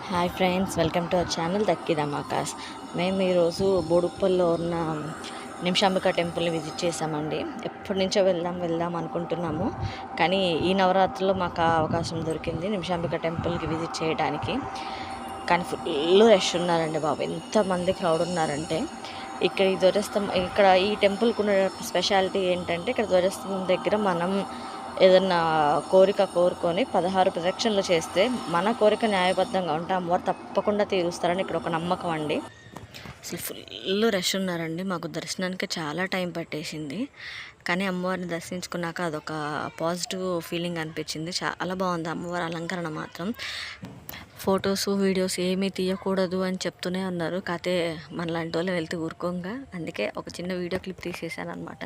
Hi friends, welcome to our channel Dakki Dhamakas. మేము ఈరోజు బోడుప్పల్లో ఉన్న నిమిషాంబిక టెంపుల్ని విజిట్ చేసామండి. ఎప్పటి నుంచో వెళ్దాం అనుకుంటున్నాము, కానీ ఈ నవరాత్రిలో మాకు అవకాశం దొరికింది నిమిషాంబిక టెంపుల్కి విజిట్ చేయడానికి. కానీ ఫుల్ రష్ ఉన్నారండి బాబు, ఎంతమంది క్రౌడ్ ఉన్నారంటే. ఇక్కడ ఈ టెంపుల్కి ఉన్న స్పెషాలిటీ ఏంటంటే, ఇక్కడ ధ్వజస్తంభం దగ్గర మనం ఏదన్నా కోరిక కోరుకొని 16 ప్రదక్షిణలు చేస్తే మన కోరిక న్యాయబద్ధంగా ఉంటే అమ్మవారు తప్పకుండా తీరుస్తారని ఇక్కడ ఒక నమ్మకం అండి. అసలు ఫుల్ రష్ ఉన్నారండి. మాకు దర్శనానికి చాలా టైం పట్టేసింది, కానీ అమ్మవారిని దర్శించుకున్నాక అదొక పాజిటివ్ ఫీలింగ్ అనిపించింది. చాలా బాగుంది అమ్మవారి అలంకరణ మాత్రం. ఫొటోస్ వీడియోస్ ఏమీ తీయకూడదు అని చెప్తూనే ఉన్నారు, కాకపోతే మనలాంటి వాళ్ళు వెళ్తే ఊరుకోంగా, అందుకే ఒక చిన్న వీడియో క్లిప్ తీసేసాను అనమాట.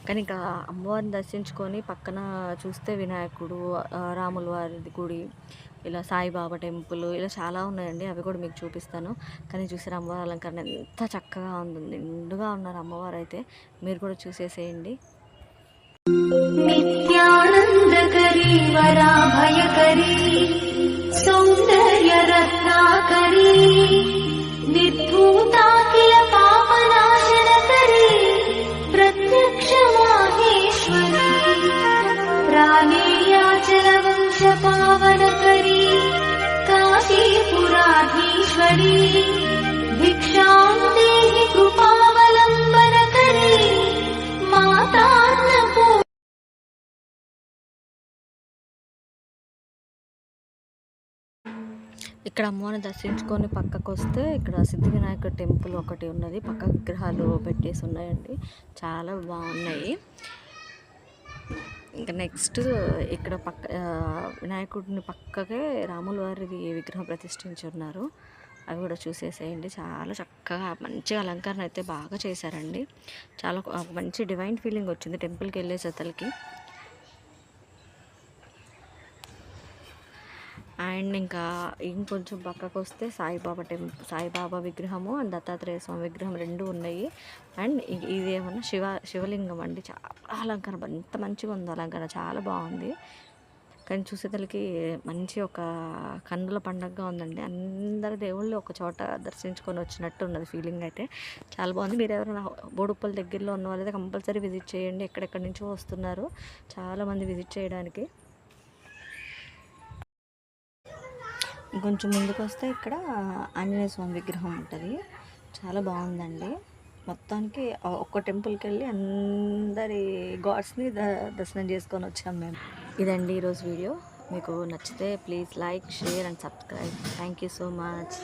కానీ ఇంకా అమ్మవారిని దర్శించుకొని పక్కన చూస్తే వినాయకుడు, రాముల వారి గుడి, ఇలా సాయిబాబా టెంపుల్, ఇలా చాలా ఉన్నాయండి. అవి కూడా మీకు చూపిస్తాను. కానీ చూసారు అమ్మవారి అలంకరణ ఎంత చక్కగా ఉంది, నిండుగా ఉన్నారు అమ్మవారు అయితే. మీరు కూడా చూసేసేయండి. నిత్యానందకరీ వరాభయకరీ సౌందర్య రత్నాకరీ నిర్ధూతాఖిల పాపనాశనకరీ ప్రత్యక్ష మాహేశ్వరీ ప్రాణేయాచల వంశ పావనకరీ కాశీపురాధీశ్వరీ భిక్షాం దేహి కృపావలంబనకరీ మాతాన్నపూ. ఇక్కడ అమ్మవారిని దర్శించుకొని పక్కకు వస్తే ఇక్కడ సిద్ధి వినాయక టెంపుల్ ఒకటి ఉన్నది. పక్క విగ్రహాలు పెట్టేసి ఉన్నాయండి, చాలా బాగున్నాయి. ఇంకా నెక్స్ట్ ఇక్కడ వినాయకుడిని పక్కకే రాముల వారిది విగ్రహం ప్రతిష్ఠించి ఉన్నారు. అవి కూడా చూసేసేయండి. చాలా చక్కగా మంచిగా అలంకరణ అయితే బాగా చేశారండి. చాలా మంచి డివైన్ ఫీలింగ్ వచ్చింది టెంపుల్కి వెళ్ళేసరికి. అండ్ ఇంకా ఇంకొంచెం పక్కకు వస్తే సాయిబాబా విగ్రహము అండ్ దత్తాత్రేయ స్వామి విగ్రహం రెండు ఉన్నాయి. అండ్ ఇదేమన్నా శివలింగం అండి. చాలా అలంకరణ ఎంత మంచిగా ఉందో, అలంకరణ చాలా బాగుంది. కానీ చూసేతలకి మంచి ఒక కన్నుల పండగగా ఉందండి. అందరు దేవుళ్ళు ఒక చోట దర్శించుకొని వచ్చినట్టు ఉన్నది ఫీలింగ్ అయితే. చాలా బాగుంది. మీరు ఎవరైనా బోడుప్పల దగ్గరలో ఉన్న వాళ్ళైతే కంపల్సరీ విజిట్ చేయండి. ఎక్కడెక్కడి నుంచో వస్తున్నారు చాలామంది విజిట్ చేయడానికి. ఇంకొంచెం ముందుకు వస్తే ఇక్కడ ఆంజనేయ స్వామి విగ్రహం ఉంటుంది, చాలా బాగుందండి. మొత్తానికి ఒక్క టెంపుల్కి వెళ్ళి అందరి గాడ్స్ని దర్శనం చేసుకొని వచ్చాం మేము. ఇదండి ఈరోజు వీడియో. మీకు నచ్చితే please like, share and subscribe. Thank you so much.